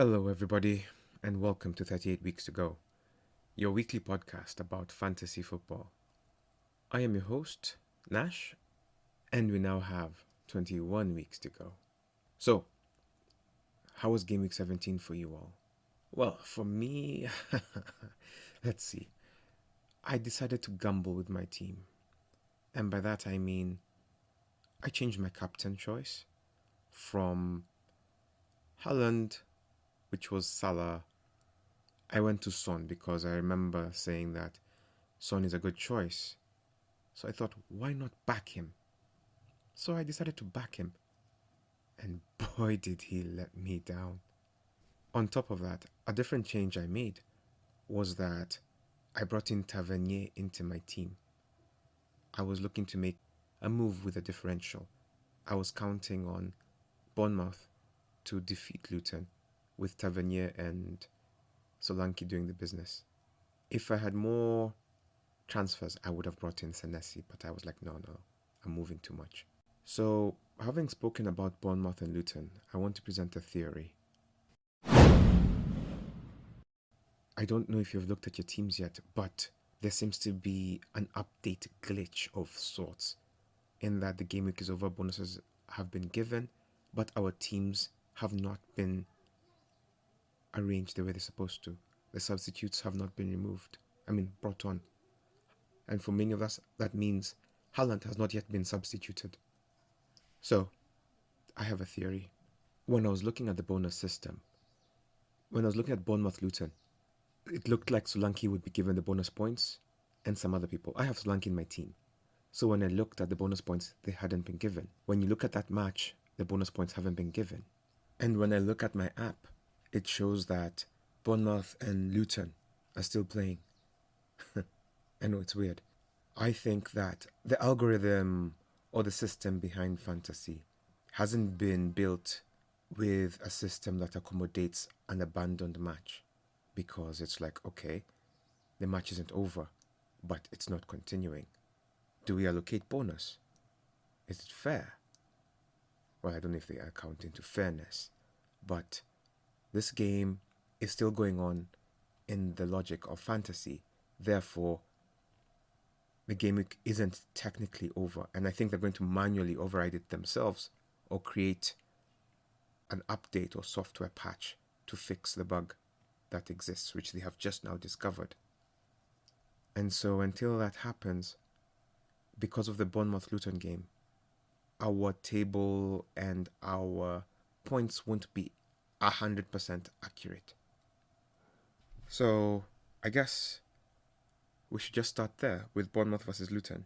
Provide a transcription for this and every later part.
Hello, everybody, and welcome to 38 Weeks to Go, your weekly podcast about fantasy football. I am your host, Nash, and we now have 21 weeks to go. So, how was Game Week 17 for you all? Well, for me, let's see. I decided to gamble with my team, and by that I mean I changed my captain choice from Haaland, which was Salah. I went to Son because I remember saying that Son is a good choice. So I thought, why not back him? So I decided to back him. And boy, did he let me down. On top of that, a different change I made was that I brought in Tavernier into my team. I was looking to make a move with a differential. I was counting on Bournemouth to defeat Luton with Tavernier and Solanke doing the business. If I had more transfers, I would have brought in Senesi, but I was like, no, I'm moving too much. So, having spoken about Bournemouth and Luton, I want to present a theory. I don't know if you've looked at your teams yet, but there seems to be an update glitch of sorts, in that the game week is over, bonuses have been given, but our teams have not been arranged the way they're supposed to. The substitutes have not been brought on. And for many of us, that means Haaland has not yet been substituted. So, I have a theory. When I was looking at the bonus system, when I was looking at Bournemouth Luton, it looked like Solanke would be given the bonus points and some other people. I have Solanke in my team. So when I looked at the bonus points, they hadn't been given. When you look at that match, the bonus points haven't been given. And when I look at my app, it shows that Bournemouth and Luton are still playing. I know it's weird. I think that the algorithm or the system behind fantasy hasn't been built with a system that accommodates an abandoned match, because it's like, okay, the match isn't over, but it's not continuing. Do we allocate bonus? Is it fair? Well, I don't know if they account into fairness, but this game is still going on in the logic of fantasy. Therefore, the game week isn't technically over, and I think they're going to manually override it themselves or create an update or software patch to fix the bug that exists, which they have just now discovered. And so until that happens, because of the Bournemouth-Luton game, our table and our points won't be 100% accurate. So I guess we should just start there with Bournemouth versus Luton.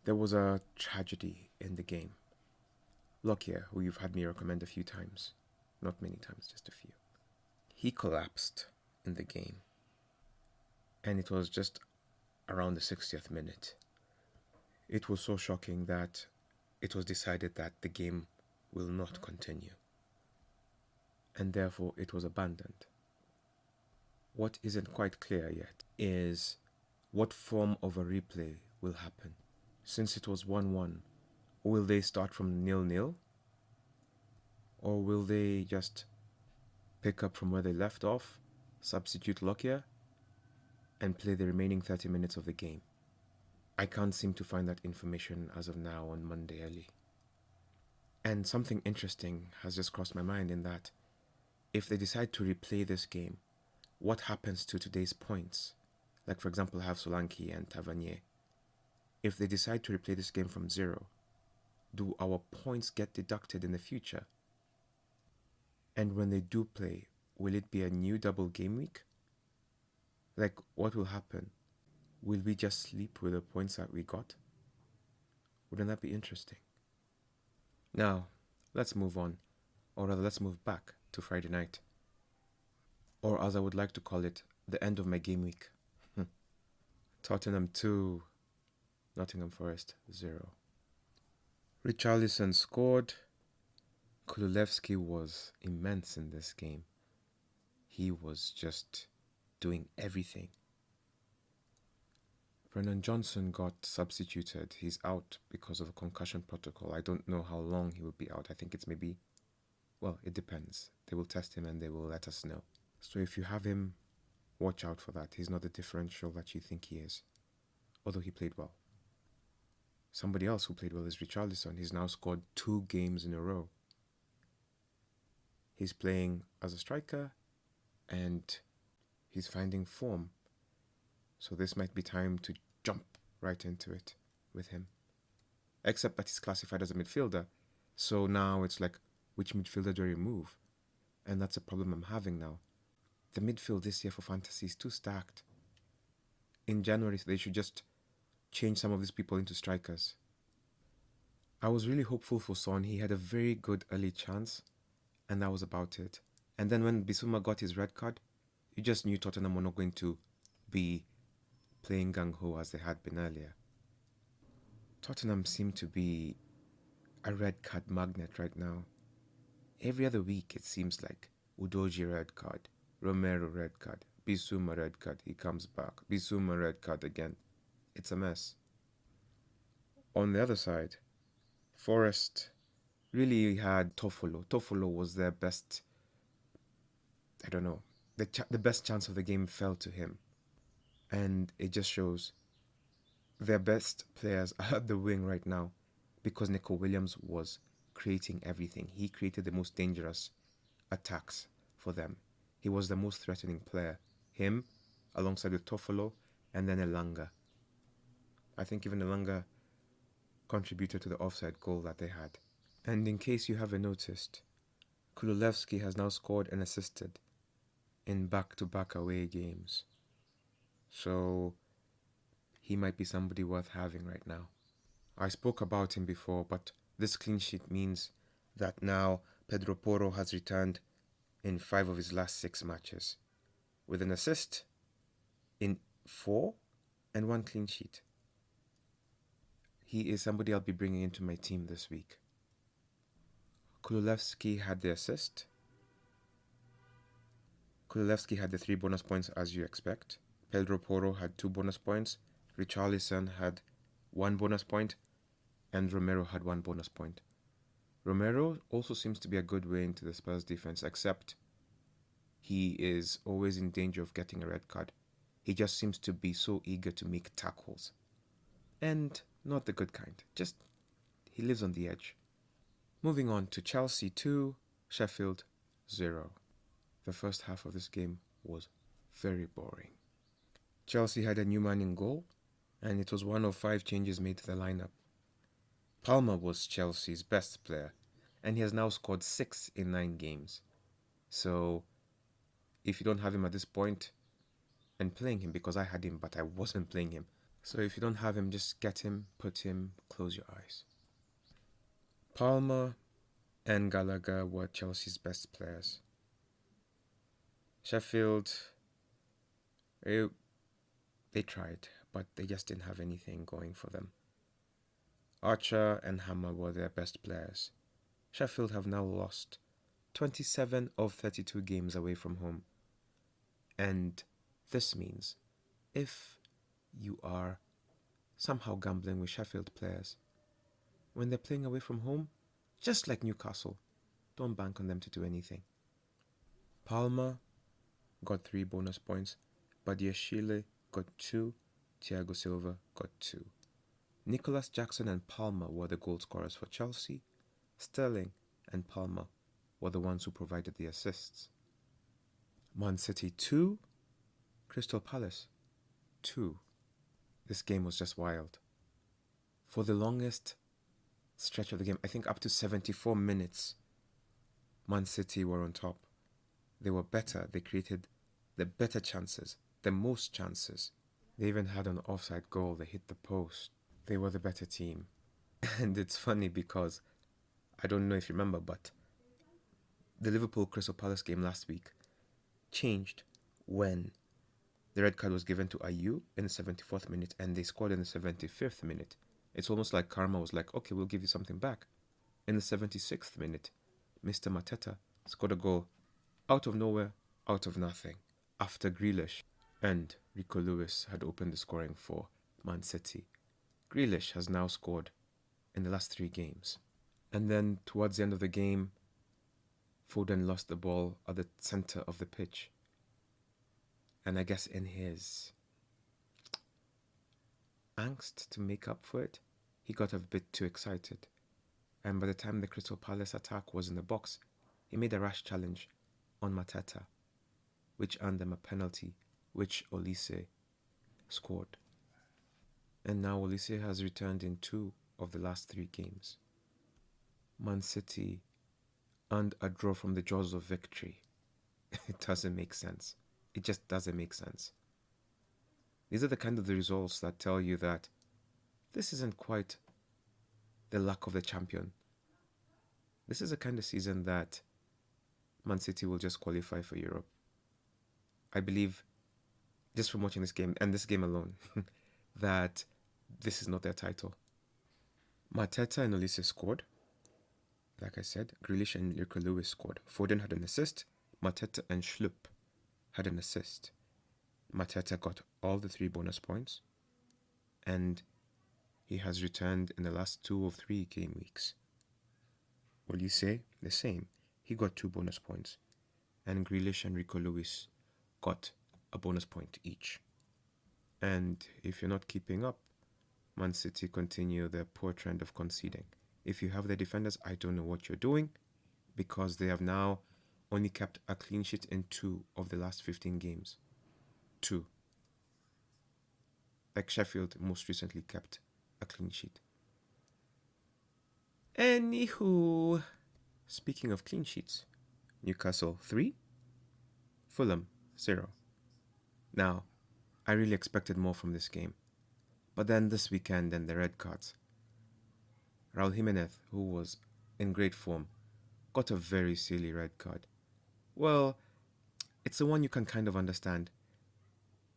There was a tragedy in the game. Lockyer, who you've had me recommend a few times, not many times, just a few, he collapsed in the game. And it was just around the 60th minute. It was so shocking that it was decided that the game will not continue. And therefore it was abandoned. What isn't quite clear yet is what form of a replay will happen. Since it was 1-1, will they start from 0-0? Or will they just pick up from where they left off, substitute Lockyer, and play the remaining 30 minutes of the game? I can't seem to find that information as of now on Monday early. And something interesting has just crossed my mind, in that if they decide to replay this game, what happens to today's points? Like, for example, I have Solanke and Tavernier. If they decide to replay this game from 0, do our points get deducted in the future? And when they do play, will it be a new double game week? Like, what will happen? Will we just sleep with the points that we got? Wouldn't that be interesting? Now, let's move on, or rather let's move back to Friday night. Or as I would like to call it, the end of my game week. Tottenham 2, Nottingham Forest 0. Richarlison scored. Kululevsky was immense in this game. He was just doing everything. Brennan Johnson got substituted. He's out because of a concussion protocol. I don't know how long he will be out. I think it's maybe, well, it depends. They will test him and they will let us know. So if you have him, watch out for that. He's not the differential that you think he is, although he played well. Somebody else who played well is Richarlison. He's now scored 2 games in a row. He's playing as a striker and he's finding form. So this might be time to jump right into it with him. Except that he's classified as a midfielder. So now it's like, which midfielder do I remove? And that's a problem I'm having now. The midfield this year for fantasy is too stacked. In January, they should just change some of these people into strikers. I was really hopeful for Son. He had a very good early chance, and that was about it. And then when Bissouma got his red card, you just knew Tottenham were not going to be playing gung-ho as they had been earlier. Tottenham seem to be a red card magnet right now. Every other week it seems like Udogie red card, Romero red card, Bissouma red card, he comes back, Bissouma red card again. It's a mess. On the other side, Forest really had Toffolo. Toffolo was their best, I don't know, the best chance of the game fell to him. And it just shows their best players are at the wing right now because Nico Williams was creating everything. He created the most dangerous attacks for them. He was the most threatening player. Him, alongside with Toffolo, and then Elanga. I think even Elanga contributed to the offside goal that they had. And in case you haven't noticed, Kululevsky has now scored and assisted in back-to-back away games. So he might be somebody worth having right now. I spoke about him before, but this clean sheet means that now Pedro Porro has returned in 5 of his last 6 matches, with an assist in 4 and 1 clean sheet. He is somebody I'll be bringing into my team this week. Kululevsky had the assist. Kululevsky had the 3 bonus points as you expect. Pedro Porro had 2 bonus points. Richarlison had 1 bonus point. And Romero had 1 bonus point. Romero also seems to be a good way into the Spurs defense, except he is always in danger of getting a red card. He just seems to be so eager to make tackles. And not the good kind. Just, he lives on the edge. Moving on to Chelsea 2, Sheffield 0. The first half of this game was very boring. Chelsea had a new man in goal, and it was one of 5 changes made to the lineup. Palmer was Chelsea's best player, and he has now scored 6 in 9 games. So, if you don't have him at this point, and playing him, because I had him but I wasn't playing him. So if you don't have him, just get him, put him, close your eyes. Palmer and Gallagher were Chelsea's best players. Sheffield, they tried, but they just didn't have anything going for them. Archer and Hammer were their best players. Sheffield have now lost 27 of 32 games away from home. And this means if you are somehow gambling with Sheffield players, when they're playing away from home, just like Newcastle, don't bank on them to do anything. Palmer got 3 bonus points, Badiashile got 2, Thiago Silva got 2. Nicholas Jackson and Palmer were the goal scorers for Chelsea. Sterling and Palmer were the ones who provided the assists. Man City 2, Crystal Palace 2. This game was just wild. For the longest stretch of the game, I think up to 74 minutes, Man City were on top. They were better. They created the better chances, the most chances. They even had an offside goal. They hit the post. They were the better team. And it's funny because, I don't know if you remember, but the Liverpool Crystal Palace game last week changed when the red card was given to Ayew in the 74th minute and they scored in the 75th minute. It's almost like karma was like, okay, we'll give you something back. In the 76th minute, Mr. Mateta scored a goal out of nowhere, out of nothing, after Grealish and Rico Lewis had opened the scoring for Man City. Grealish has now scored in the last 3 games. And then towards the end of the game, Foden lost the ball at the center of the pitch. And I guess in his angst to make up for it, he got a bit too excited. And by the time the Crystal Palace attack was in the box, he made a rash challenge on Mateta, which earned them a penalty, which Olise scored. And now Olise has returned in 2 of the last 3 games. Man City earned a draw from the jaws of victory. It doesn't make sense. It just doesn't make sense. These are the kind of the results that tell you that this isn't quite the luck of the champion. This is the kind of season that Man City will just qualify for Europe. I believe, just from watching this game, and this game alone, that this is not their title. Mateta and Olise scored. Like I said, Grealish and Rico Lewis scored. Foden had an assist. Mateta and Schlupp had an assist. Mateta got all the 3 bonus points. And he has returned in the last 2 of 3 game weeks. Olise, the same. He got 2 bonus points. And Grealish and Rico Lewis got a bonus point each. And if you're not keeping up, Man City continue their poor trend of conceding. If you have the defenders, I don't know what you're doing, because they have now only kept a clean sheet in 2 of the last 15 games. 2. Like Sheffield most recently kept a clean sheet. Anywho, speaking of clean sheets, Newcastle 3, Fulham 0. Now, I really expected more from this game. But then this weekend and the red cards. Raul Jimenez, who was in great form, got a very silly red card. Well, it's the one you can kind of understand.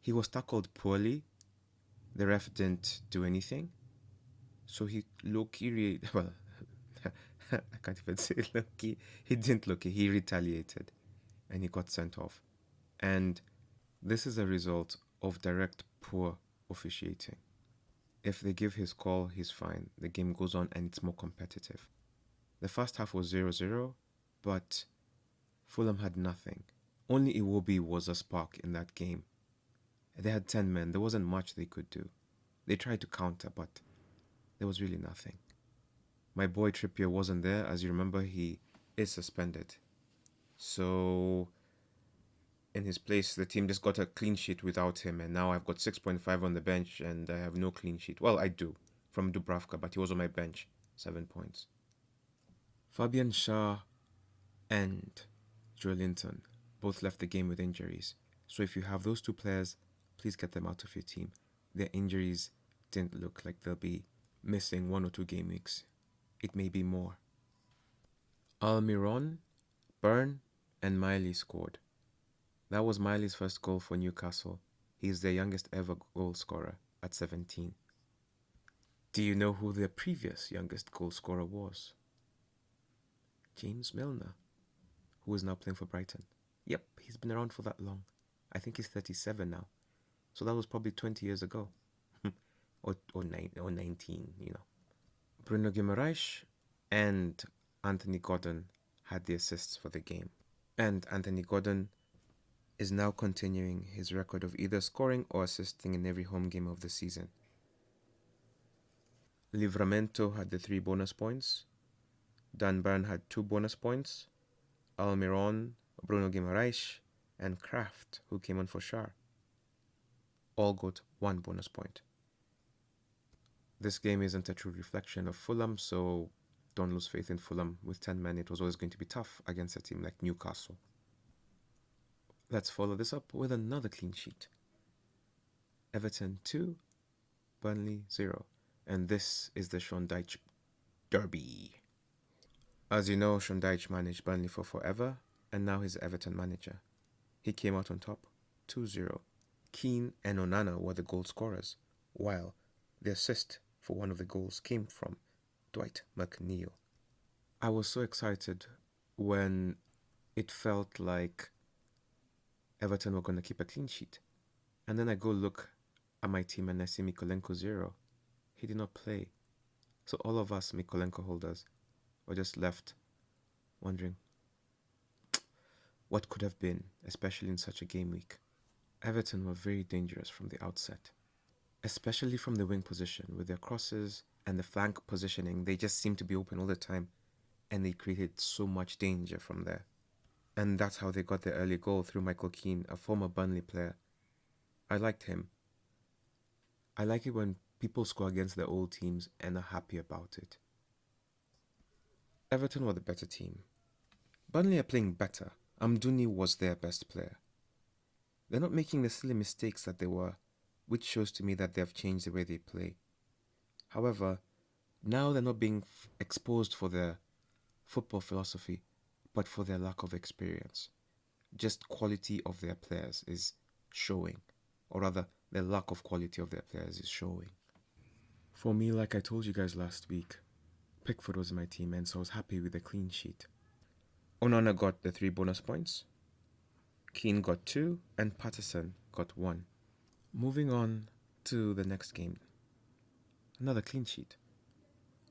He was tackled poorly. The ref didn't do anything. So he low-key, well, I can't even say low-key. He didn't low-key. He retaliated. And he got sent off. And this is a result of direct poor officiating. If they give his call, he's fine. The game goes on and it's more competitive. The first half was 0-0, but Fulham had nothing. Only Iwobi was a spark in that game. They had 10 men. There wasn't much they could do. They tried to counter, but there was really nothing. My boy Trippier wasn't there. As you remember, he is suspended. So in his place, the team just got a clean sheet without him, and now I've got 6.5 on the bench, and I have no clean sheet. Well, I do, from Dubravka, but he was on my bench, 7 points. Fabian Schär and Joelinton both left the game with injuries. So if you have those 2 players, please get them out of your team. Their injuries didn't look like they'll be missing 1 or 2 game weeks. It may be more. Almiron, Byrne, and Miley scored. That was Miley's first goal for Newcastle. He is their youngest ever goal scorer at 17. Do you know who their previous youngest goal scorer was? James Milner, who is now playing for Brighton. Yep, he's been around for that long. I think he's 37 now. So that was probably 20 years ago. or 19, you know. Bruno Guimaraes and Anthony Gordon had the assists for the game. And Anthony Gordon is now continuing his record of either scoring or assisting in every home game of the season. Livramento had the 3 bonus points. Dan Burn had 2 bonus points. Almiron, Bruno Guimaraes, and Kraft, who came on for Schär, all got 1 bonus point. This game isn't a true reflection of Fulham, so don't lose faith in Fulham. With 10 men, it was always going to be tough against a team like Newcastle. Let's follow this up with another clean sheet. Everton 2, Burnley 0. And this is the Sean Dyche Derby. As you know, Sean Dyche managed Burnley for forever, and now he's Everton manager. He came out on top, 2-0. Keane and Onana were the goal scorers, while the assist for one of the goals came from Dwight McNeil. I was so excited when it felt like Everton were going to keep a clean sheet. And then I go look at my team and I see Mikolenko 0. He did not play. So all of us Mikolenko holders were just left wondering what could have been, especially in such a game week. Everton were very dangerous from the outset, especially from the wing position with their crosses and the flank positioning. They just seemed to be open all the time and they created so much danger from there. And that's how they got their early goal through Michael Keane, a former Burnley player. I liked him. I like it when people score against their old teams and are happy about it. Everton were the better team. Burnley are playing better. Amdouni was their best player. They're not making the silly mistakes that they were, which shows to me that they have changed the way they play. However, now they're not being exposed for their football philosophy, but for their lack of experience. Just quality of their players is showing, or rather, the lack of quality of their players is showing. For me, like I told you guys last week, Pickford was my team, and so I was happy with the clean sheet. Onana got the 3 bonus points, Keane got 2, and Patterson got 1. Moving on to the next game, another clean sheet.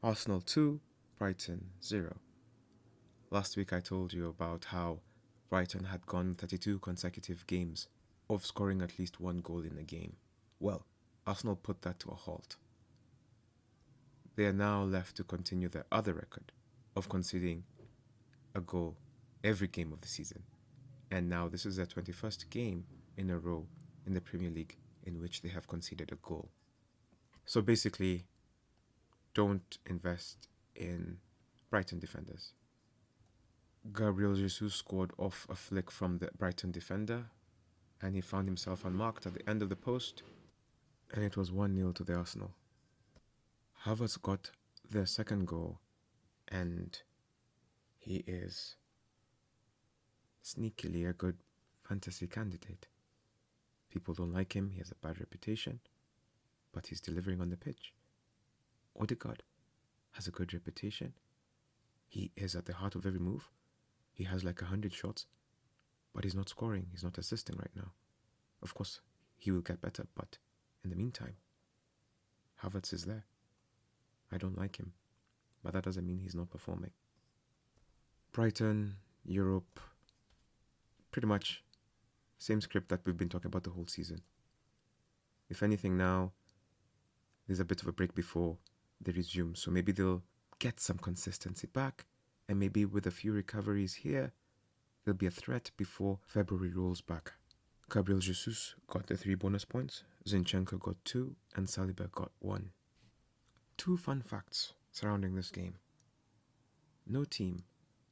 Arsenal 2, Brighton 0. Last week I told you about how Brighton had gone 32 consecutive games of scoring at least 1 goal in a game. Well, Arsenal put that to a halt. They are now left to continue their other record of conceding a goal every game of the season. And now this is their 21st game in a row in the Premier League in which they have conceded a goal. So basically, don't invest in Brighton defenders. Gabriel Jesus scored off a flick from the Brighton defender, and he found himself unmarked at the end of the post, and it was 1-0 to the Arsenal. Havertz got their second goal, and he is sneakily a good fantasy candidate. People don't like him, he has a bad reputation, but he's delivering on the pitch. Odegaard has a good reputation. He is at the heart of every move. He has like 100 shots, but he's not scoring, he's not assisting right now. Of course, he will get better, but in the meantime, Havertz is there. I don't like him, but that doesn't mean he's not performing. Brighton, Europe, pretty much same script that we've been talking about the whole season. If anything now, there's a bit of a break before they resume, so maybe they'll get some consistency back, and maybe with a few recoveries here, there'll be a threat before February rolls back. Gabriel Jesus got the 3 bonus points, Zinchenko got 2, and Saliba got 1. 2 fun facts surrounding this game. No team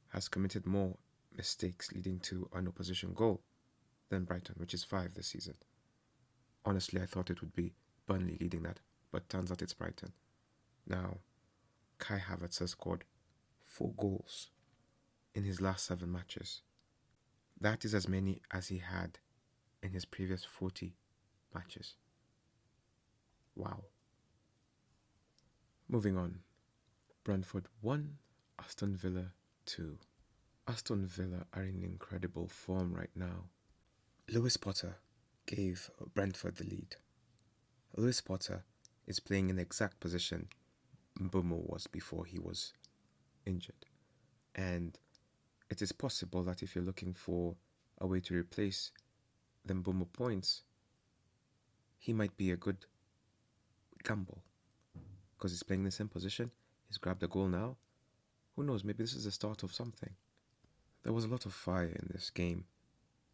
has committed more mistakes leading to an opposition goal than Brighton, which is 5 this season. Honestly, I thought it would be Burnley leading that, but turns out it's Brighton. Now, Kai Havertz has scored 4 goals in his last 7 matches. That is as many as he had in his previous 40 matches. Wow. Moving on. Brentford 1, Aston Villa 2. Aston Villa are in incredible form right now. Lewis Potter gave Brentford the lead. Lewis Potter is playing in the exact position Mbeumo was before he was injured. And it is possible that if you're looking for a way to replace the Mbeumo points, he might be a good gamble. Because he's playing in the same position, he's grabbed a goal now. Who knows, maybe this is the start of something. There was a lot of fire in this game,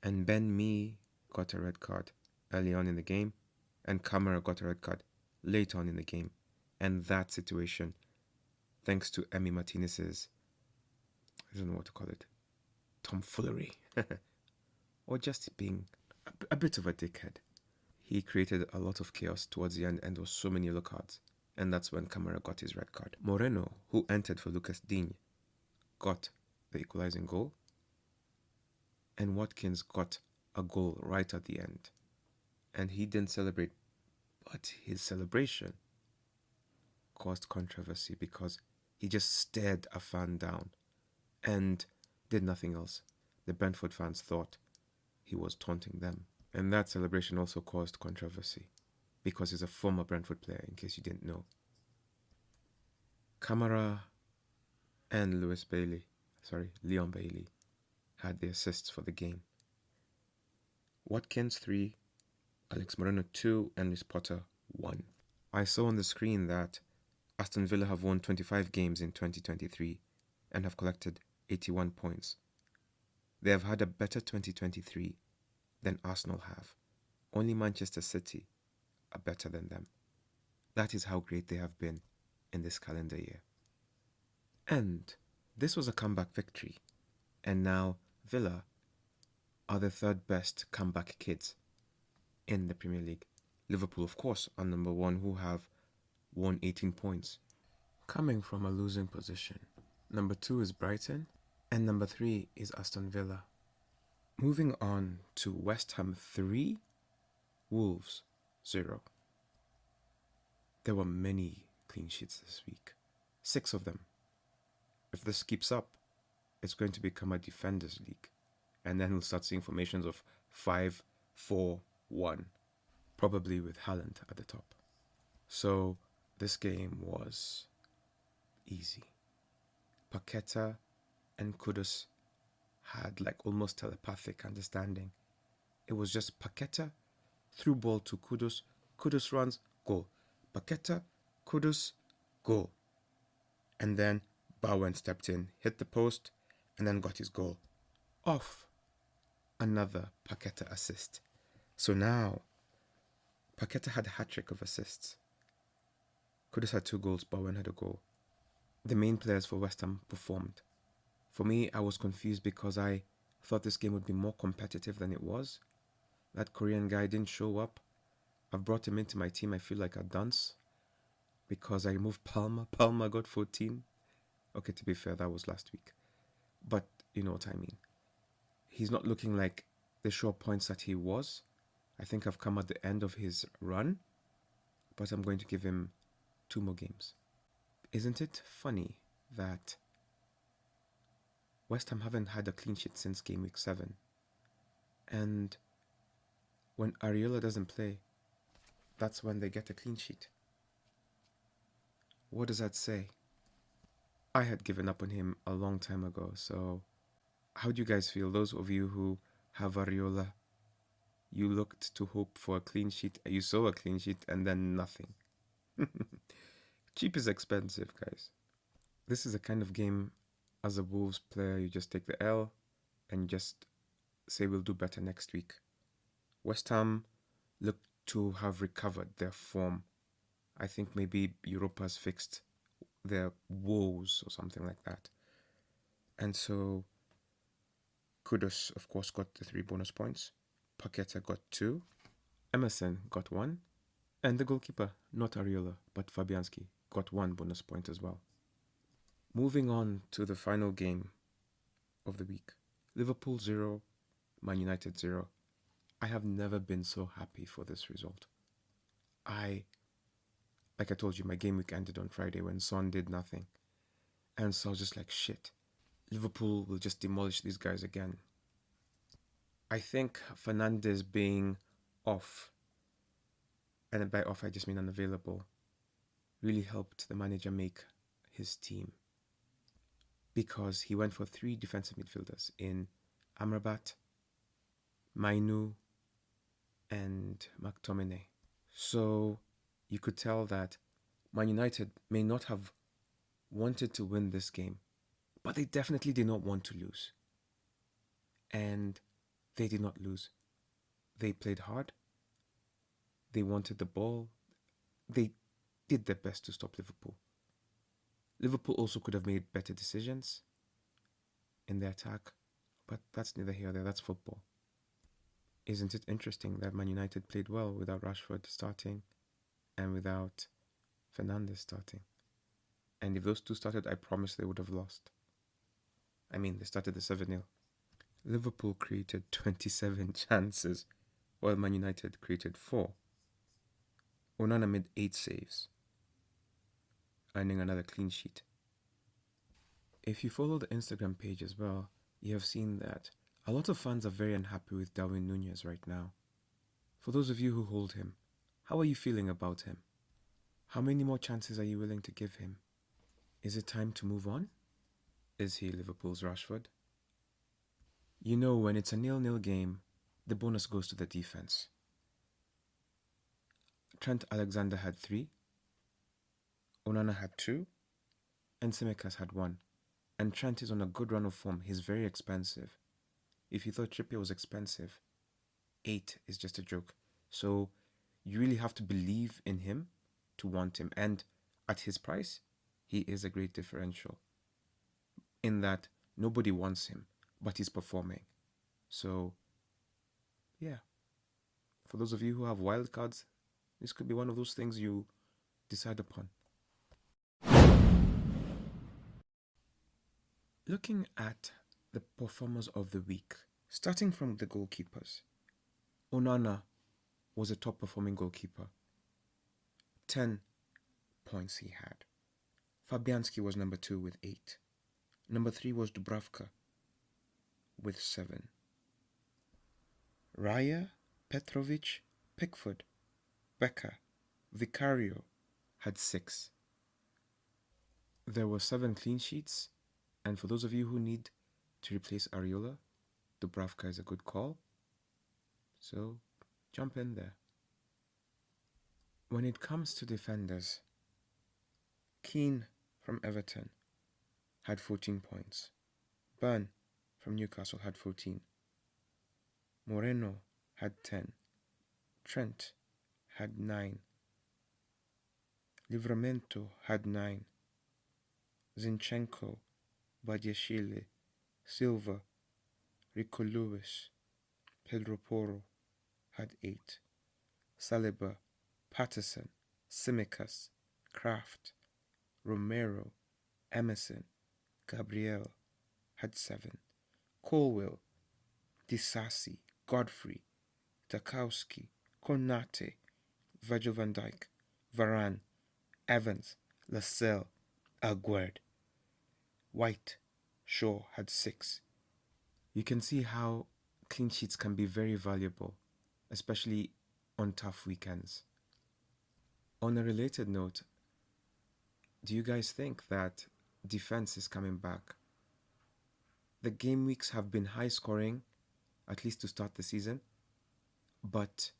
and Ben Mee got a red card early on in the game, and Camara got a red card late on in the game. And that situation, thanks to Emi Martinez's, I don't know what to call it, tomfoolery, or just being a bit of a dickhead. He created a lot of chaos towards the end, and there was so many yellow cards. And that's when Camara got his red card. Moreno, who entered for Lucas Digne, got the equalizing goal. And Watkins got a goal right at the end. And he didn't celebrate, but his celebration caused controversy because he just stared a fan down and did nothing else. The Brentford fans thought he was taunting them. And that celebration also caused controversy. because he's a former Brentford player, in case you didn't know. Camara and Leon Bailey, had the assists for the game. Watkins 3, Alex Moreno 2, and Luis Potter 1. I saw on the screen that Aston Villa have won 25 games in 2023 and have collected 81 points. They have had a better 2023 than Arsenal have. Only Manchester City are better than them. That is how great they have been in this calendar year. And this was a comeback victory. And now Villa are the third best comeback kids in the Premier League. Liverpool, of course, are number one, who have won 18 points. Coming from a losing position, number 2 is Brighton, and number 3 is Aston Villa. Moving on to West Ham 3, Wolves 0. There were many clean sheets this week, 6 of them. If this keeps up, it's going to become a defenders league, and then we'll start seeing formations of 5-4-1, probably with Haaland at the top. So this game was easy. Paqueta and Kudus had like almost telepathic understanding. It was just Paqueta, through ball to Kudus, Kudus runs, goal. Paqueta, Kudus, goal. And then Bowen stepped in, hit the post, and then got his goal. Off another Paqueta assist. So now, Paqueta had a hat-trick of assists. Kudus had 2 goals, Bowen had a goal. The main players for West Ham performed. For me, I was confused because I thought this game would be more competitive than it was. That Korean guy didn't show up. I've brought him into my team. I feel like a dunce because I removed Palmer. Palmer got 14. Okay, to be fair, that was last week. But you know what I mean. He's not looking like the sure points that he was. I think I've come at the end of his run, but I'm going to give him 2 more games. Isn't it funny that West Ham haven't had a clean sheet since Gameweek 7? And when Areola doesn't play, that's when they get a clean sheet. What does that say? I had given up on him a long time ago, so how do you guys feel? Those of you who have Areola, you looked to hope for a clean sheet, you saw a clean sheet, and then nothing. Cheap is expensive, guys. This is a kind of game, as a Wolves player, you just take the L and just say we'll do better next week. West Ham look to have recovered their form. I think maybe Europa's fixed their woes or something like that. And so Kudus, of course, got the 3 bonus points. Paqueta got 2. Emerson got 1. And the goalkeeper, not Areola, but Fabianski, got 1 bonus point as well. Moving on to the final game of the week. Liverpool 0, Man United 0. I have never been so happy for this result. Like I told you, my game week ended on Friday when Son did nothing. And so I was just like, shit, Liverpool will just demolish these guys again. I think Fernandes being off, and by off I just mean unavailable, really helped the manager make his team. Because he went for 3 defensive midfielders in Amrabat, Mainu, and McTominay. So you could tell that Man United may not have wanted to win this game, but they definitely did not want to lose. And they did not lose. They played hard. They wanted the ball. They did their best to stop Liverpool. Liverpool also could have made better decisions in their attack, but that's neither here nor there. That's football. Isn't it interesting that Man United played well without Rashford starting and without Fernandes starting? And if those 2 started, I promise they would have lost. I mean, they started the 7-0. Liverpool created 27 chances, while Man United created 4. Onana made 8 saves, earning another clean sheet. If you follow the Instagram page as well, you have seen that a lot of fans are very unhappy with Darwin Núñez right now. For those of you who hold him, How are you feeling about him? How many more chances are you willing to give him? Is it time to move on? Is he Liverpool's Rashford? You know, when it's a 0-0 game, the bonus goes to the defense. Trent Alexander had 3, Onana had 2, and Tsimikas had 1. And Trent is on a good run of form. He's very expensive. If you thought Trippier was expensive, 8 is just a joke. So you really have to believe in him to want him. And at his price, he is a great differential. In that nobody wants him, but he's performing. So, yeah. For those of you who have wildcards, this could be one of those things you decide upon. Looking at the performers of the week, starting from the goalkeepers, Onana was a top performing goalkeeper. 10 points he had. Fabianski was number 2 with 8. Number 3 was Dubravka with 7. Raya, Petrovic, Pickford, Becker, Vicario had 6. There were 7 clean sheets, and for those of you who need to replace Areola, Dubravka is a good call. So jump in there. When it comes to defenders, Keane from Everton had 14 points. Burn from Newcastle had 14. Moreno had 10. Trent had 9. Livramento had 9. Zinchenko, Badiashile, Silva, Rico Lewis, Pedro Porro had 8. Saliba, Patterson, Tsimikas, Kraft, Romero, Emerson, Gabriel had 7. Colwill, Disasi, Godfrey, Tarkowski, Konate, Virgil van Dijk, Varane, Evans, Lascelles, Aguerd. White, Shaw had 6. You can see how clean sheets can be very valuable, especially on tough weekends. On a related note, do you guys think that defense is coming back? The game weeks have been high scoring, at least to start the season, but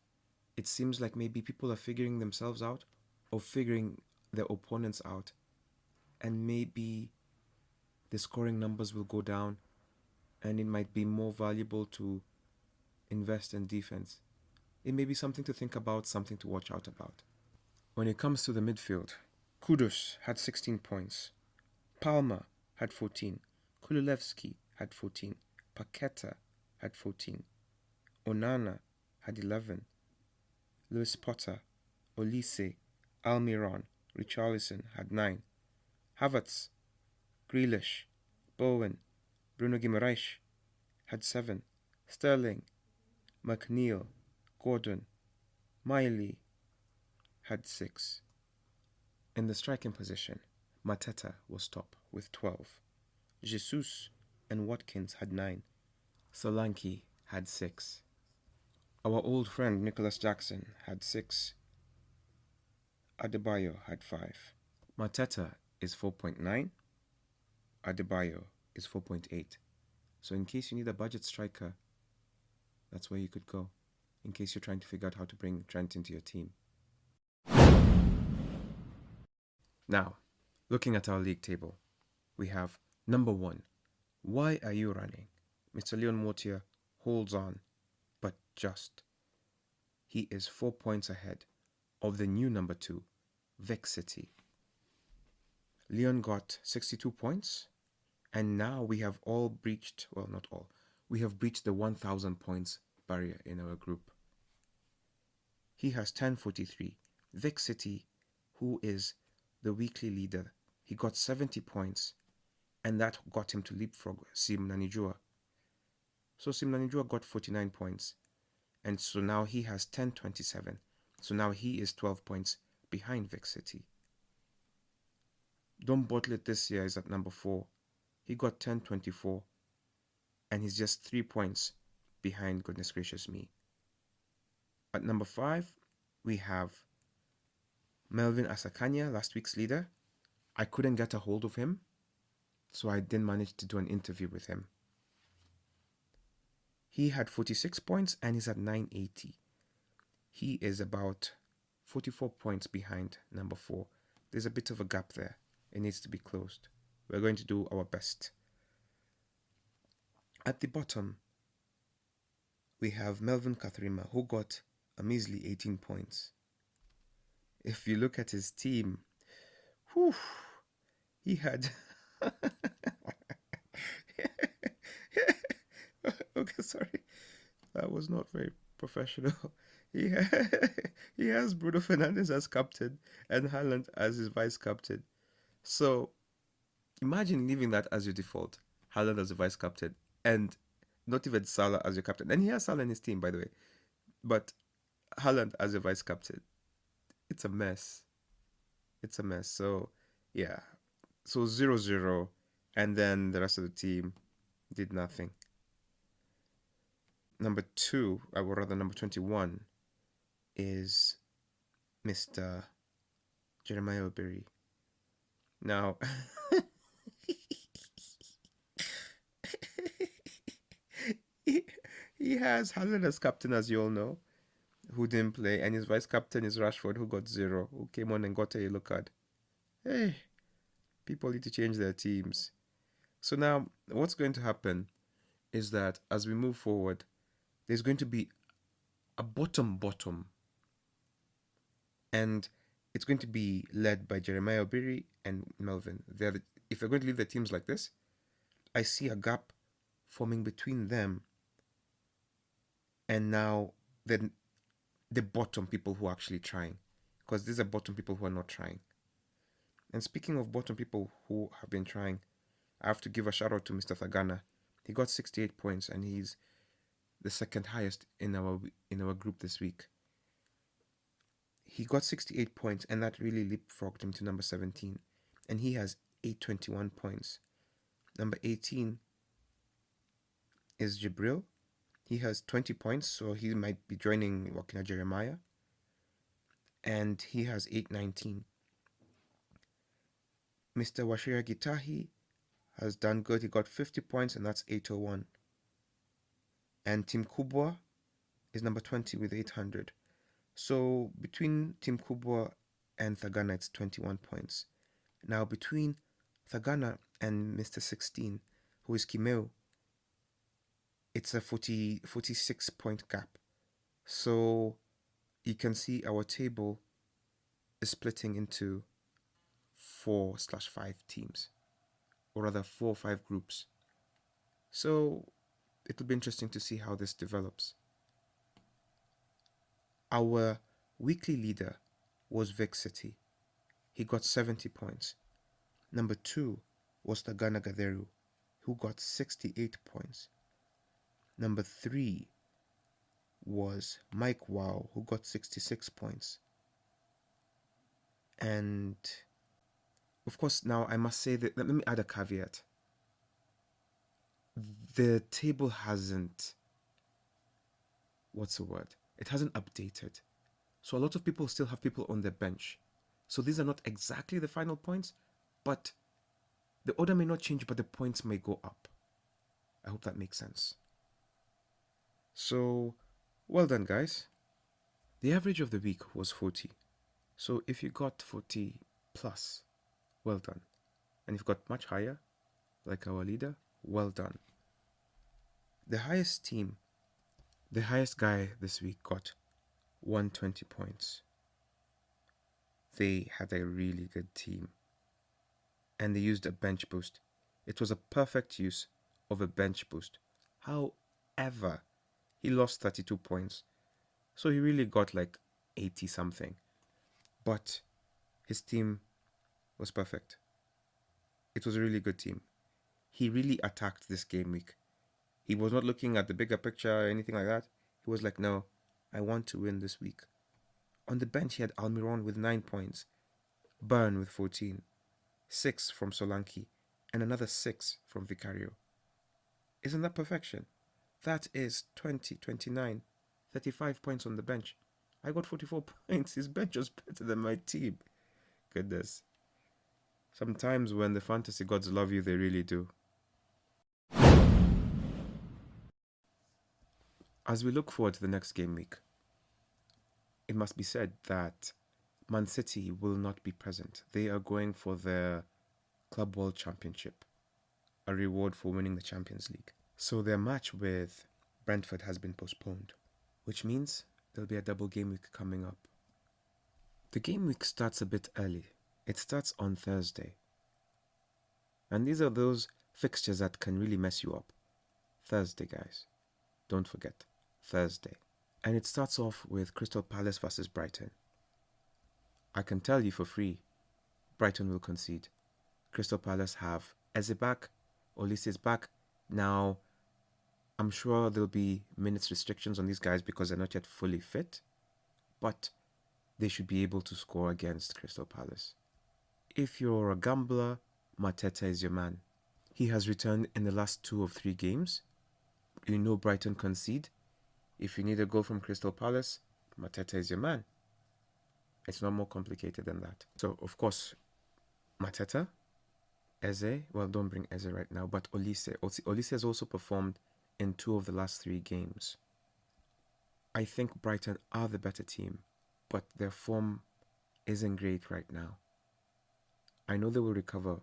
it seems like maybe people are figuring themselves out or figuring their opponents out, and maybe the scoring numbers will go down and it might be more valuable to invest in defense. It may be something to think about, something to watch out about. When it comes to the midfield, Kudus had 16 points. Palmer had 14. Kululevsky had 14. Paqueta had 14. Onana had 11. Lewis Potter, Olise, Almiron, Richarlison had 9. Havertz, Grealish, Bowen, Bruno Guimaraes had 7. Sterling, McNeil, Gordon, Miley had 6. In the striking position, Mateta was top with 12. Jesus and Watkins had 9. Solanke had 6. Our old friend Nicholas Jackson had 6. Adebayo had 5. Mateta is 4.9. Adebayo is 4.8. So in case you need a budget striker, that's where you could go, in case you're trying to figure out how to bring Trent into your team. Now, looking at our league table, we have number 1. Why are you running? Mr. Leon Mortier holds on, but just. He is 4 points ahead of the new number 2, Vic City. Leon got 62 points, and now we have all breached, well, not all, we have breached the 1,000 points barrier in our group. He has 1043. Vic City, who is the weekly leader, he got 70 points, and that got him to leapfrog Sim Nanijua. So Sim Nanijua got 49 points, and so now he has 1027. So now he is 12 points behind Vic City. Don't Bottle It this year is at number 4. He got 1024, and he's just 3 points behind Goodness Gracious Me. At number 5, We have Melvin Asakanya, last week's leader. I couldn't get a hold of him, so I didn't manage to do an interview with him. He had 46 points and he's at 980. He is about 44 points behind number 4. There's a bit of a gap there. It needs to be closed. We're going to do our best. At the bottom, we have Melvin Kathrima, who got a measly 18 points. If you look at his team, whew, he had... Okay, sorry. That was not very professional. He has Bruno Fernandes as captain and Haaland as his vice captain. So imagine leaving that as your default. Haaland as the vice captain and not even Salah as your captain. And he has Salah in his team, by the way. But Haaland as your vice captain. It's a mess. It's a mess. So, yeah. So 0-0. And then the rest of the team did nothing. Number 2, or rather number 21, is Mr. Jeremiah Obiri. Now, he has Haaland as captain, as you all know, who didn't play, and his vice captain is Rashford, who got 0, who came on and got a yellow card. Hey, people need to change their teams. So now, what's going to happen is that as we move forward, there's going to be a bottom, and it's going to be led by Jeremiah Obiri and Melvin. If they're going to leave their teams like this, I see a gap forming between them and now the bottom people who are actually trying, because these are bottom people who are not trying. And speaking of bottom people who have been trying, I have to give a shout out to Mr. Thagana. He got 68 points and he's the second highest in our group this week. He got 68 points and that really leapfrogged him to number 17, and he has 821 points. Number 18 is Jibril. He has 20 points, so he might be joining Wakina Jeremiah, and he has 819. Mr. Washira Gitahi has done good. He got 50 points and that's 801. And Tim Kubwa is number 20 with 800. So between Tim Kubwa and Thagana, it's 21 points. Now between Thagana and Mr. 16, who is Kimeu, it's a 46 point gap. So you can see our table is splitting into 4/5 teams, or rather 4 or 5 groups. So it'll be interesting to see how this develops. Our weekly leader was Vic City. He got 70 points. Number 2 was Tagana Gatheru, who got 68 points. Number 3 was Mike Wow, who got 66 points. And of course, now I must say that, let me add a caveat. The table hasn't, it hasn't updated. So a lot of people still have people on their bench. So these are not exactly the final points, but the order may not change, but the points may go up. I hope that makes sense. So, well done, guys. The average of the week was 40. So if you got 40 plus, well done. And if you got much higher, like our leader, well done. The highest team, the highest guy this week got 120 points. They had a really good team. And they used a bench boost. It was a perfect use of a bench boost. However, he lost 32 points. So he really got like 80 something. But his team was perfect. It was a really good team. He really attacked this game week. He was not looking at the bigger picture or anything like that. He was like, no, I want to win this week. On the bench, he had Almiron with 9 points, Byrne with 14, 6 from Solanke, and another 6 from Vicario. Isn't that perfection? That is 20, 29, 35 points on the bench. I got 44 points. His bench was better than my team. Goodness. Sometimes when the fantasy gods love you, they really do. As we look forward to the next game week, it must be said that Man City will not be present. They are going for the Club World Championship, a reward for winning the Champions League. So their match with Brentford has been postponed, which means there'll be a double game week coming up. The game week starts a bit early. It starts on Thursday. And these are those fixtures that can really mess you up. Thursday, guys. Don't forget, Thursday. And it starts off with Crystal Palace versus Brighton. I can tell you for free, Brighton will concede. Crystal Palace have Eze back, Olise is back. Now, I'm sure there'll be minutes restrictions on these guys because they're not yet fully fit, but they should be able to score against Crystal Palace. If you're a gambler, Mateta is your man. He has returned in the last 2 of 3 games. You know Brighton concede. If you need a goal from Crystal Palace, Mateta is your man. It's not more complicated than that. So, of course, Mateta, Eze, well, don't bring Eze right now, but Olise. Olise has also performed in 2 of the last 3 games. I think Brighton are the better team, but their form isn't great right now. I know they will recover,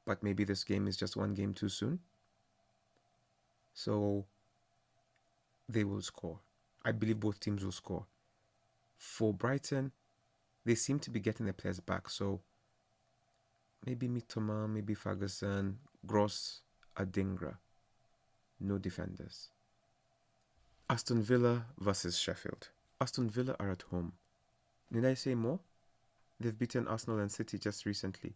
but maybe this game is just 1 game too soon. So, they will score. I believe both teams will score. For Brighton, they seem to be getting their players back, so maybe Mitoma, maybe Ferguson, Gross, Adingra. No defenders. Aston Villa versus Sheffield. Aston Villa are at home. Did I say more? They've beaten Arsenal and City just recently.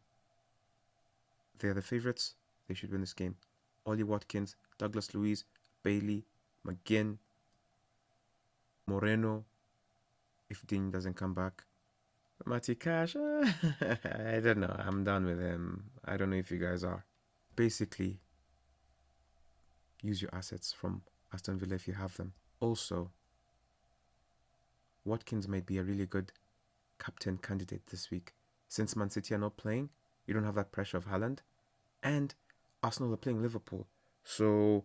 They are the favourites. They should win this game. Ollie Watkins, Douglas Luiz, Bailey, McGinn, Moreno, if Dean doesn't come back. Matty Cash, I don't know. I'm done with him. I don't know if you guys are. Basically, use your assets from Aston Villa if you have them. Also, Watkins might be a really good captain candidate this week. Since Man City are not playing, you don't have that pressure of Haaland. And Arsenal are playing Liverpool. So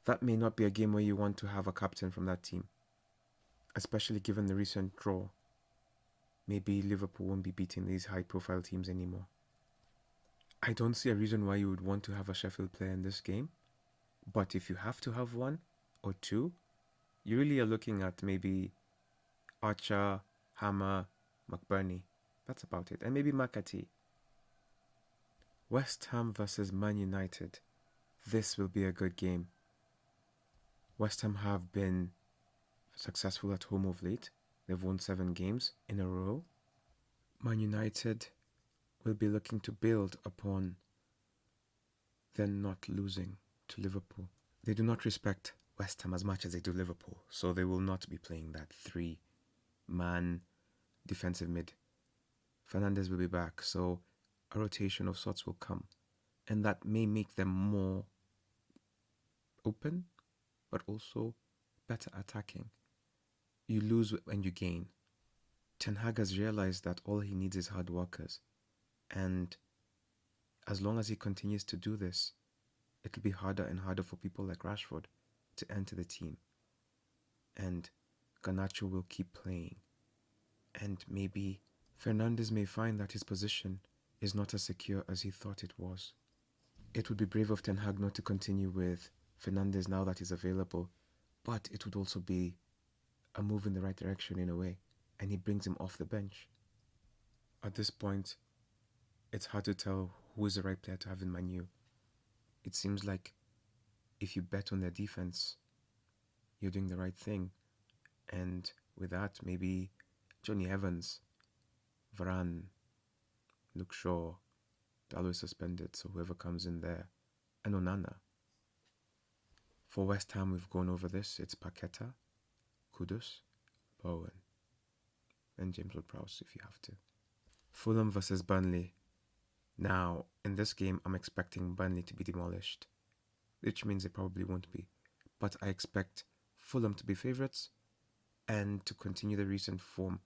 that may not be a game where you want to have a captain from that team. Especially given the recent draw. Maybe Liverpool won't be beating these high-profile teams anymore. I don't see a reason why you would want to have a Sheffield player in this game. But if you have to have 1 or 2, you really are looking at maybe Archer, Hammer, McBurney. That's about it. And maybe McAtee. West Ham versus Man United. This will be a good game. West Ham have been successful at home of late. They've won 7 games in a row. Man United will be looking to build upon them not losing to Liverpool. They do not respect West Ham as much as they do Liverpool, so they will not be playing that 3-man defensive mid. Fernandes will be back, so a rotation of sorts will come, and that may make them more open, but also better attacking. You lose when you gain. Ten Hag has realized that all he needs is hard workers, and as long as he continues to do this, it'll be harder and harder for people like Rashford to enter the team. And Garnacho will keep playing. And maybe Fernandes may find that his position is not as secure as he thought it was. It would be brave of Ten Hag not to continue with Fernandes now that he's available, but it would also be a move in the right direction in a way, and he brings him off the bench. At this point, it's hard to tell who is the right player to have in Man U. It seems like if you bet on their defense, you're doing the right thing. And with that, maybe Johnny Evans, Varane, Luke Shaw, Dalot is suspended, so whoever comes in there, and Onana. For West Ham, we've gone over this. It's Paqueta, Kudus, Bowen, and James Ward-Prowse if you have to. Fulham versus Burnley. Now, in this game, I'm expecting Burnley to be demolished, which means they probably won't be. But I expect Fulham to be favourites and to continue the recent form.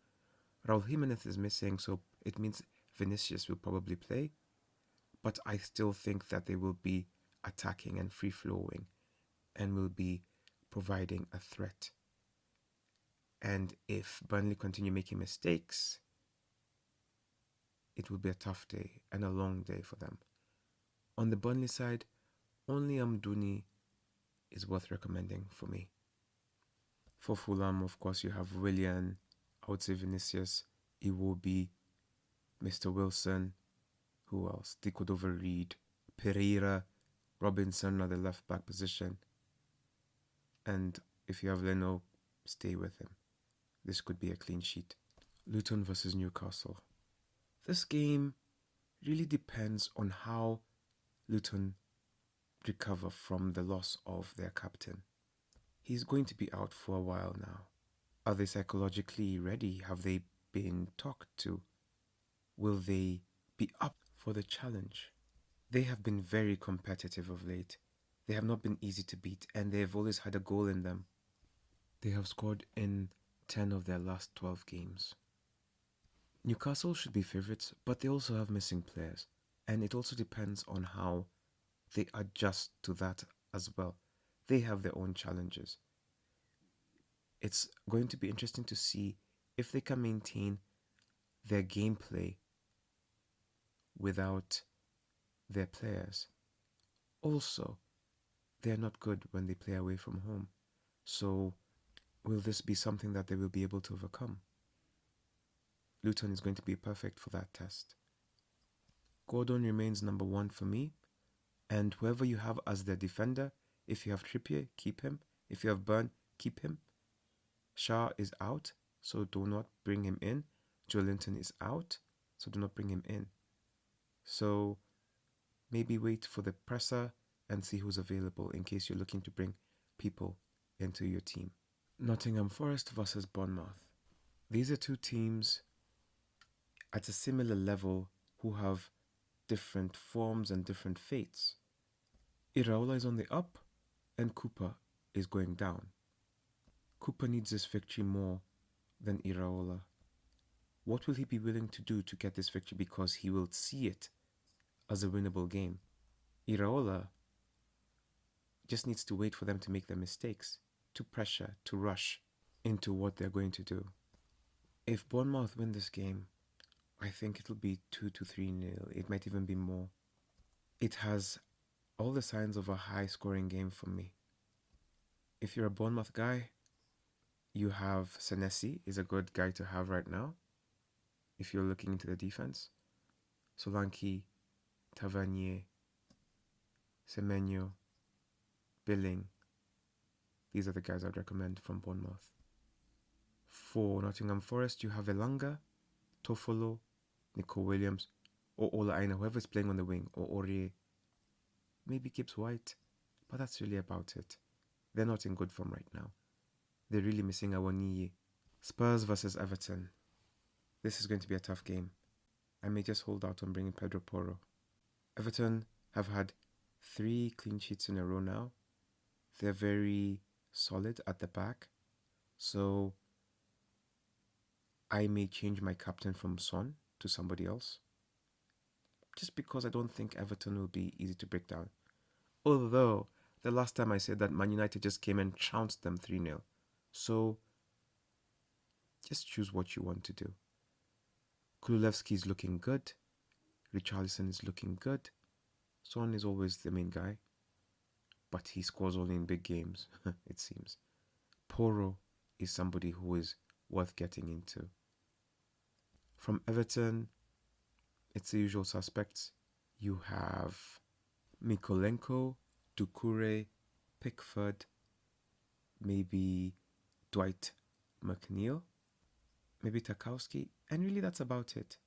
Raul Jimenez is missing, so it means Vinicius will probably play, but I still think that they will be attacking and free-flowing and will be providing a threat. And if Burnley continue making mistakes, it will be a tough day and a long day for them. On the Burnley side, only Amdouni is worth recommending for me. For Fulham, of course, you have Willian, I would say Vinicius, Iwobi, Mr. Wilson, who else? Dicordova Reed, Pereira, Robinson at the left back position. And if you have Leno, stay with him. This could be a clean sheet. Luton versus Newcastle. This game really depends on how Luton recover from the loss of their captain. He's going to be out for a while now. Are they psychologically ready? Have they been talked to? Will they be up for the challenge? They have been very competitive of late. They have not been easy to beat, and they have always had a goal in them. They have scored in 10 of their last 12 games. Newcastle should be favourites, but they also have missing players, and it also depends on how they adjust to that as well. They have their own challenges. It's going to be interesting to see if they can maintain their gameplay without their players. Also, they're not good when they play away from home. So, will this be something that they will be able to overcome? Luton is going to be perfect for that test. Gordon remains number one for me. And whoever you have as their defender, if you have Trippier, keep him. If you have Burn, keep him. Shah is out, so do not bring him in. Joelinton is out, so do not bring him in. So maybe wait for the presser and see who's available in case you're looking to bring people into your team. Nottingham Forest versus Bournemouth. These are two teams at a similar level who have different forms and different fates. Iraola is on the up and Cooper is going down. Cooper needs this victory more than Iraola. What will he be willing to do to get this victory, because he will see it as a winnable game? Iraola just needs to wait for them to make their mistakes, to pressure, to rush into what they're going to do. If Bournemouth win this game, I think it'll be 2-3-0. It might even be more. It has all the signs of a high-scoring game for me. If you're a Bournemouth guy, you have Senesi is a good guy to have right now. If you're looking into the defense, Solanke, Tavernier, Semenyo, Billing. These are the guys I'd recommend from Bournemouth. For Nottingham Forest, you have Elanga, Tofolo, Nico Williams, or Ola Aina, whoever's playing on the wing, or Aurier. Maybe Gibbs White, but that's really about it. They're not in good form right now. They're really missing Awoniyi. Spurs versus Everton. This is going to be a tough game. I may just hold out on bringing Pedro Porro. Everton have had 3 clean sheets in a row now. They're very solid at the back. So I may change my captain from Son to somebody else, just because I don't think Everton will be easy to break down. Although, the last time I said that Man United just came and trounced them 3-0. So, just choose what you want to do. Kululevsky is looking good. Richarlison is looking good. Son is always the main guy, but he scores only in big games, it seems. Porro is somebody who is worth getting into. From Everton, it's the usual suspects. You have Mikolenko, Doucouré, Pickford, maybe Dwight McNeil, maybe Tarkowski, and really that's about it.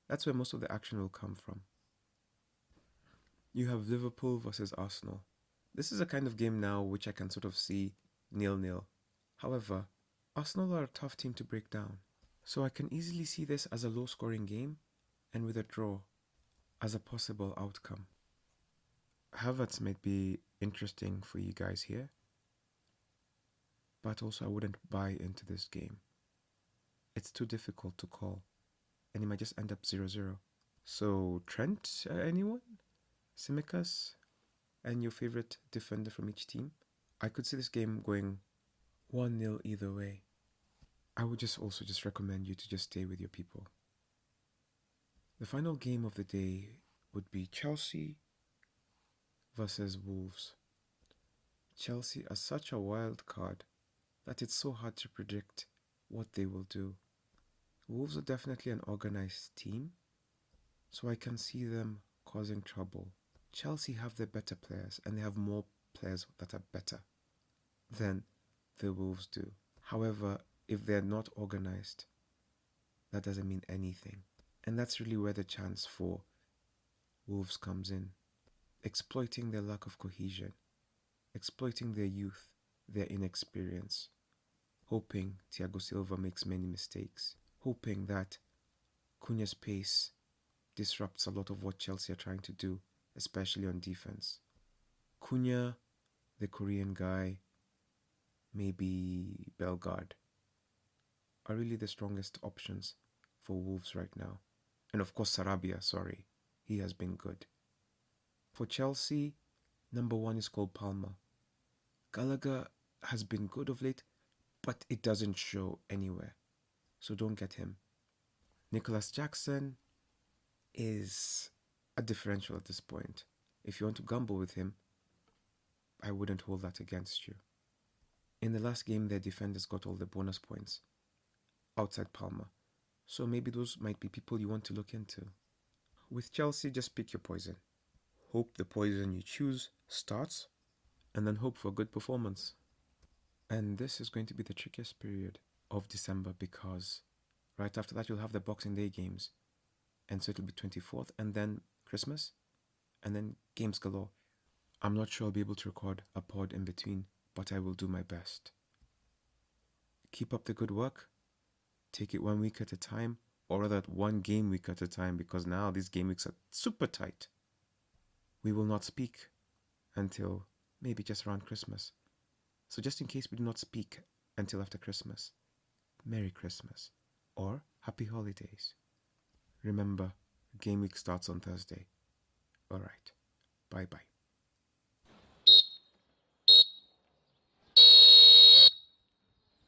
That's where most of the action will come from. You have Liverpool versus Arsenal. This is a kind of game now which I can sort of see 0-0. However, Arsenal are a tough team to break down. So I can easily see this as a low-scoring game and with a draw as a possible outcome. Havertz might be interesting for you guys here, but also I wouldn't buy into this game. It's too difficult to call, and it might just end up 0-0. So, Trent, anyone? Simicas? And your favorite defender from each team? I could see this game going 1-0 either way. I would also recommend you to just stay with your people. The final game of the day would be Chelsea versus Wolves. Chelsea are such a wild card that it's so hard to predict what they will do. Wolves are definitely an organized team, so I can see them causing trouble. Chelsea have the better players, and they have more players that are better than the Wolves do. However, if they're not organized, that doesn't mean anything. And that's really where the chance for Wolves comes in. Exploiting their lack of cohesion, exploiting their youth, their inexperience, hoping Thiago Silva makes many mistakes, hoping that Cunha's pace disrupts a lot of what Chelsea are trying to do, especially on defense. Cunha, the Korean guy, maybe Bellegarde, are really the strongest options for Wolves right now. And of course Sarabia, he has been good. For Chelsea, number 1 is called Palmer. Gallagher has been good of late, but it doesn't show anywhere, so don't get him. Nicholas Jackson is a differential at this point. If you want to gamble with him, I wouldn't hold that against you. In the last game, their defenders got all the bonus points outside Palmer, so maybe those might be people you want to look into. With Chelsea, just pick your poison. Hope the poison you choose starts, and then hope for a good performance. And this is going to be the trickiest period of December, because right after that you'll have the Boxing Day games, and so it'll be 24th, and then Christmas, and then games galore. I'm not sure I'll be able to record a pod in between, but I will do my best. Keep up the good work. Take it 1 week at a time, or rather 1 game week at a time, because now these game weeks are super tight. We will not speak until maybe just around Christmas. So just in case we do not speak until after Christmas, Merry Christmas or Happy Holidays. Remember, game week starts on Thursday. Alright, bye-bye.